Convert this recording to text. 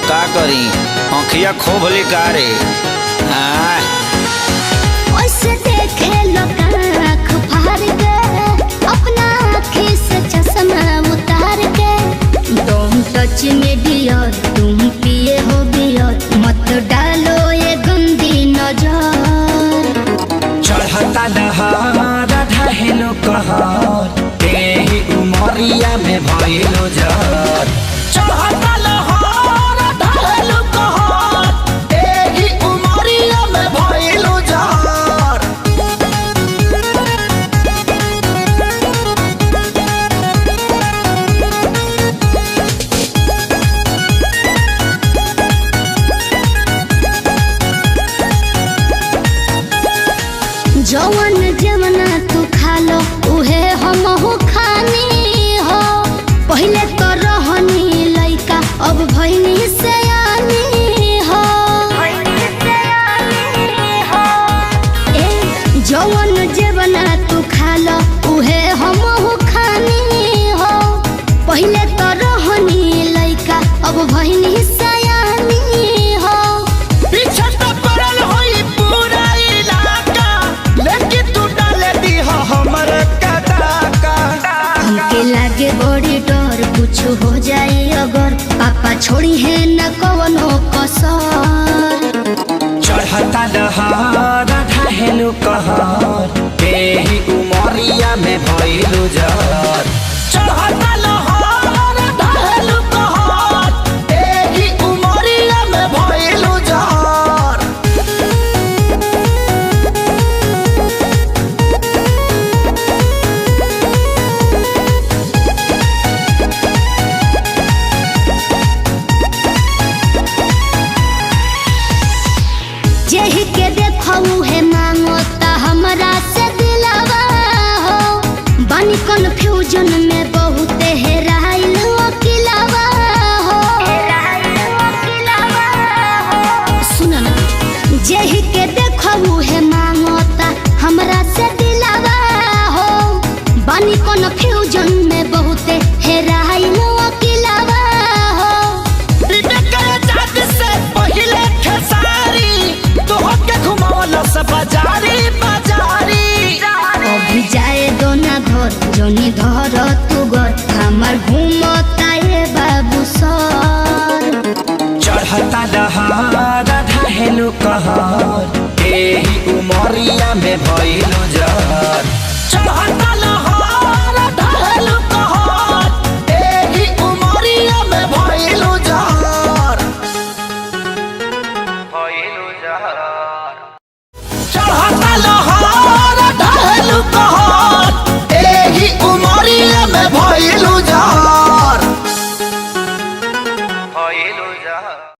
का करी आँखिया खोभली कारे ओसे देखे लोग आँख फाड़ के अपना आँखी से चश्मा उतार के तुम टच में डियर तुम पिए हो बियर मत डालो ये गंदी नजर चढ़ता दहार ढहेलो कहर तेही उमरिया में भइलो जर चढ़ता लहर ढहेलो कहर तेही उमरिया में भइलो जर जवन जमना तू खा लो उहे हमहू खानी हो पहले तो रहनी लइका अब भइनी सयानी हो ए जवन जमना तू खा लो उहे हमहू खानी हो पहले तो रहनी लइका अब भइनी सयानी हो पीछे तो पड़ल होई पूरा इलाका लेकिन तू डाले दी हो हमर कटाका हमके लागे बड़ी डर कुछ हो जाए अगर पापा छोड़ी है न कवनो कसर चढ़ता दहार ढहेलो कहर तेही उमरिया में भइलो जर चढ़ता लहर ढहेलो कहर तेही उमरिया में भइलो जर जेहि के देखऊ है मांगो ता हमरा से दिलावा हो बानी कन्फ्यूजन में बहुत हेराइल अकेलावा हो सुन ना जेहि के देखऊ है मांगो ता हमरा से दिलावा हो बानी कन्फ्यूजन में बहुत हेराइल अकेलावा हो अभी जाए दो ना घर जोनी धर तू घर हमार घूमता ये बाबू सर चढ़ता दहार ढहेलो कहर तेही उमरिया में भइलो जर चढ़ता लहर ढहेलो कहर तेही उमरिया में भइलो जर भइलो जर।